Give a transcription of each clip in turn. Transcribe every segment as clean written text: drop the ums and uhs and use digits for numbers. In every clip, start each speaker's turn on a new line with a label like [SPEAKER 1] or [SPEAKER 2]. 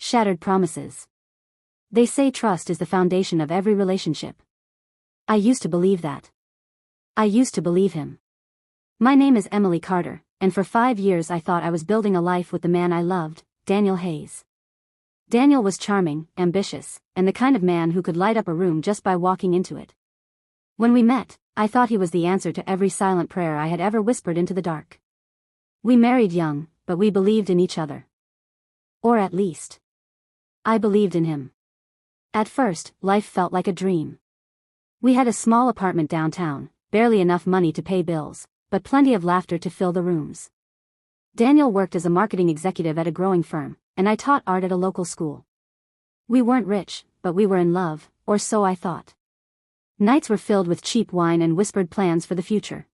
[SPEAKER 1] shattered promises. They say trust is the foundation of every relationship. I used to believe that. I used to believe him. My name is Emily Carter, and for 5 years I thought I was building a life with the man I loved, Daniel Hayes. Daniel was charming, ambitious, and the kind of man who could light up a room just by walking into it. When we met, I thought he was the answer to every silent prayer I had ever whispered into the dark. We married young, but we believed in each other. Or at least, I believed in him. At first, life felt like a dream. We had a small apartment downtown, barely enough money to pay bills, but plenty of laughter to fill the rooms. Daniel worked as a marketing executive at a growing firm, and I taught art at a local school. We weren't rich, but we were in love, or so I thought. Nights were filled with cheap wine and whispered plans for the future.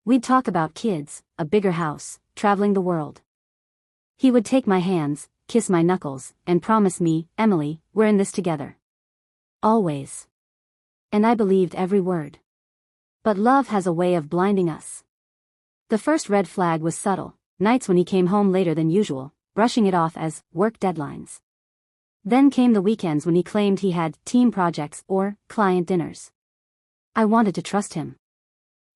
[SPEAKER 1] We'd talk about kids, a bigger house, traveling the world. He would take my hands, kiss my knuckles, and promise me, "Emily, we're in this together. Always." And I believed every word. But love has a way of blinding us. The first red flag was subtle, nights when he came home later than usual, brushing it off as work deadlines. Then came the weekends when he claimed he had team projects or client dinners. I wanted to trust him.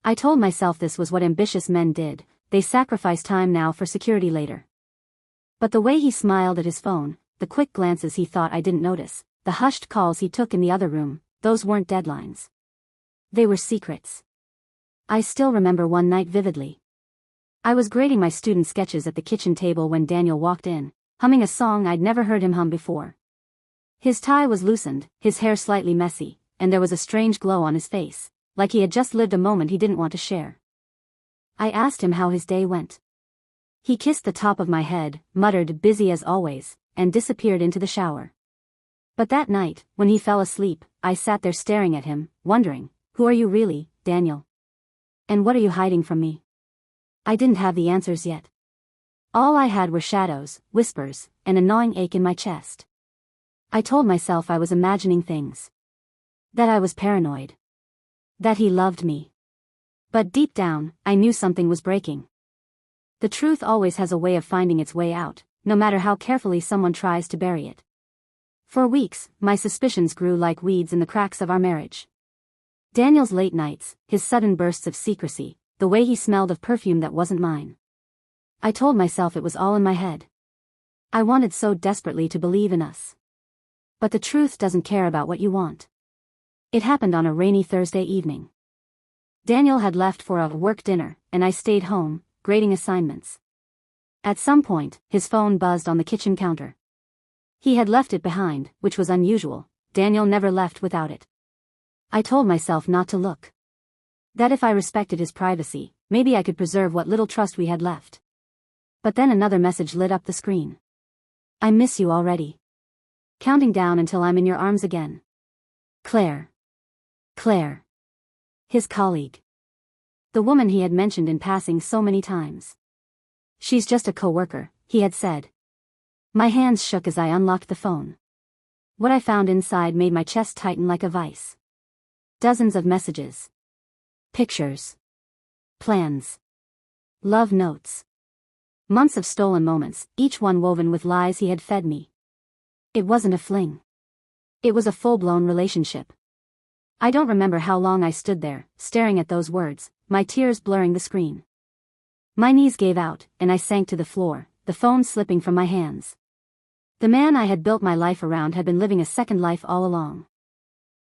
[SPEAKER 1] I told myself this was what ambitious men did, they sacrificed time now for security later. But the way he smiled at his phone, the quick glances he thought I didn't notice, the hushed calls he took in the other room, those weren't deadlines. They were secrets. I still remember one night vividly. I was grading my student sketches at the kitchen table when Daniel walked in, humming a song I'd never heard him hum before. His tie was loosened, his hair slightly messy, and there was a strange glow on his face, like he had just lived a moment he didn't want to share. I asked him how his day went. He kissed the top of my head, muttered "busy as always," and disappeared into the shower. But that night, when he fell asleep, I sat there staring at him, wondering, who are you really, Daniel? And what are you hiding from me? I didn't have the answers yet. All I had were shadows, whispers, and a gnawing ache in my chest. I told myself I was imagining things. That I was paranoid. That he loved me. But deep down, I knew something was breaking. The truth always has a way of finding its way out, no matter how carefully someone tries to bury it. For weeks, my suspicions grew like weeds in the cracks of our marriage. Daniel's late nights, his sudden bursts of secrecy, the way he smelled of perfume that wasn't mine. I told myself it was all in my head. I wanted so desperately to believe in us. But the truth doesn't care about what you want. It happened on a rainy Thursday evening. Daniel had left for a work dinner, and I stayed home, grading assignments. At some point, his phone buzzed on the kitchen counter. He had left it behind, which was unusual. Daniel never left without it. I told myself not to look. That if I respected his privacy, maybe I could preserve what little trust we had left. But then another message lit up the screen. "I miss you already. Counting down until I'm in your arms again. Claire." Claire. His colleague. The woman he had mentioned in passing so many times. "She's just a coworker," he had said. My hands shook as I unlocked the phone. What I found inside made my chest tighten like a vice. Dozens of messages. Pictures. Plans. Love notes. Months of stolen moments, each one woven with lies he had fed me. It wasn't a fling. It was a full-blown relationship. I don't remember how long I stood there, staring at those words, my tears blurring the screen. My knees gave out, and I sank to the floor, the phone slipping from my hands. The man I had built my life around had been living a second life all along.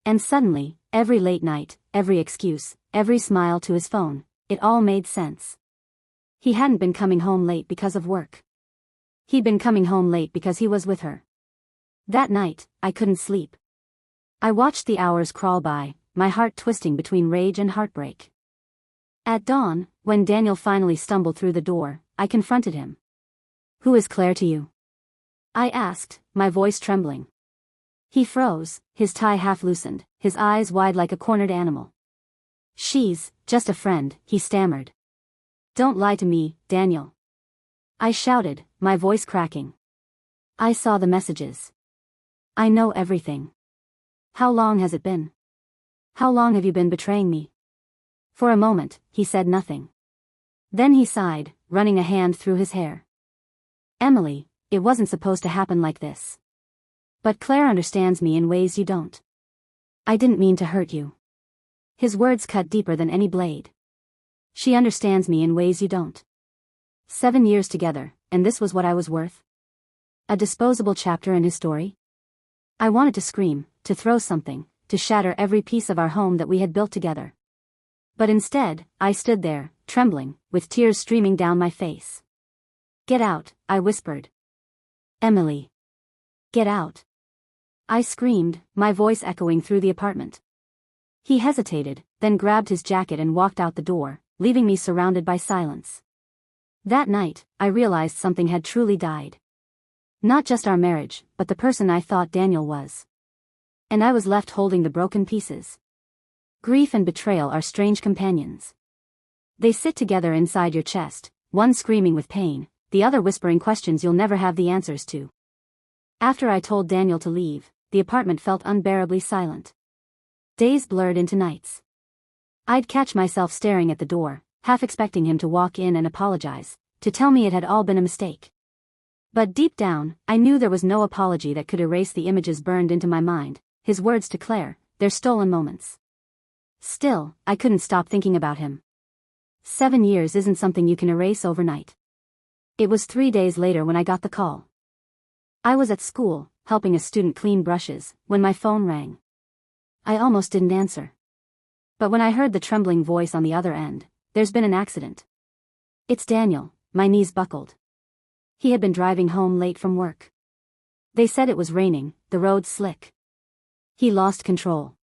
[SPEAKER 1] And suddenly, every late night, every excuse, every smile to his phone, it all made sense. He hadn't been coming home late because of work. He'd been coming home late because he was with her. That night, I couldn't sleep. I watched the hours crawl by, my heart twisting between rage and heartbreak. At dawn, when Daniel finally stumbled through the door, I confronted him. "Who is Claire to you?" I asked, my voice trembling. He froze, his tie half loosened, his eyes wide like a cornered animal. "She's just a friend," he stammered. "Don't lie to me, Daniel." I shouted, my voice cracking. "I saw the messages. I know everything. How long has it been? How long have you been betraying me?" For a moment, he said nothing. Then he sighed, running a hand through his hair. "Emily, it wasn't supposed to happen like this. But Claire understands me in ways you don't. I didn't mean to hurt you. His words cut deeper than any blade. She understands me in ways you don't. 7 years together, and this was what I was worth? A disposable chapter in his story? I wanted to scream, to throw something, to shatter every piece of our home that we had built together. But instead, I stood there, trembling, with tears streaming down my face. "Get out," I whispered. "Emily. Get out." I screamed, my voice echoing through the apartment. He hesitated, then grabbed his jacket and walked out the door, leaving me surrounded by silence. That night, I realized something had truly died. Not just our marriage, but the person I thought Daniel was. And I was left holding the broken pieces. Grief and betrayal are strange companions. They sit together inside your chest, one screaming with pain, the other whispering questions you'll never have the answers to. After I told Daniel to leave, the apartment felt unbearably silent. Days blurred into nights. I'd catch myself staring at the door, half expecting him to walk in and apologize, to tell me it had all been a mistake. But deep down, I knew there was no apology that could erase the images burned into my mind, his words to Claire, their stolen moments. Still, I couldn't stop thinking about him. 7 years isn't something you can erase overnight. It was 3 days later when I got the call. I was at school, helping a student clean brushes, when my phone rang. I almost didn't answer. But when I heard the trembling voice on the other end, "There's been an accident." "It's Daniel," my knees buckled. He had been driving home late from work. They said it was raining, the road slick. He lost control.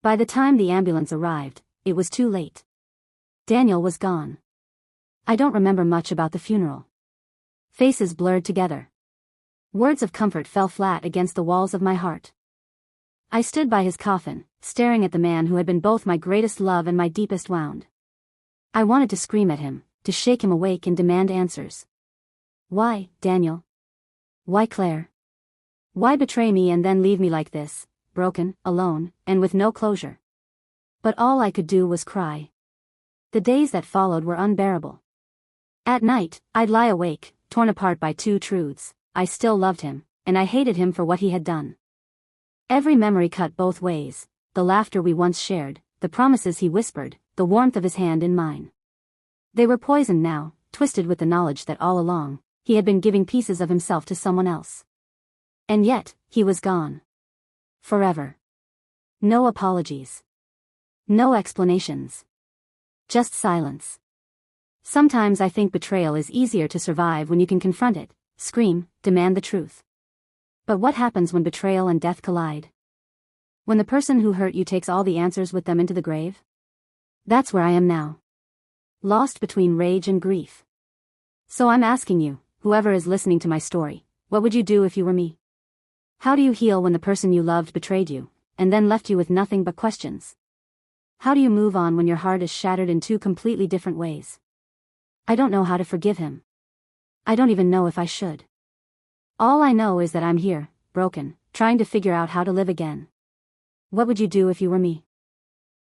[SPEAKER 1] By the time the ambulance arrived, it was too late. Daniel was gone. I don't remember much about the funeral. Faces blurred together. Words of comfort fell flat against the walls of my heart. I stood by his coffin, staring at the man who had been both my greatest love and my deepest wound. I wanted to scream at him, to shake him awake and demand answers. Why, Daniel? Why, Claire? Why betray me and then leave me like this, broken, alone, and with no closure? But all I could do was cry. The days that followed were unbearable. At night, I'd lie awake, torn apart by two truths: I still loved him, and I hated him for what he had done. Every memory cut both ways, the laughter we once shared, the promises he whispered, the warmth of his hand in mine. They were poisoned now, twisted with the knowledge that all along, he had been giving pieces of himself to someone else. And yet, he was gone. Forever. No apologies. No explanations. Just silence. Sometimes I think betrayal is easier to survive when you can confront it, scream, demand the truth. But what happens when betrayal and death collide? When the person who hurt you takes all the answers with them into the grave? That's where I am now. Lost between rage and grief. So I'm asking you, whoever is listening to my story, what would you do if you were me? How do you heal when the person you loved betrayed you, and then left you with nothing but questions? How do you move on when your heart is shattered in two completely different ways? I don't know how to forgive him. I don't even know if I should. All I know is that I'm here, broken, trying to figure out how to live again. What would you do if you were me?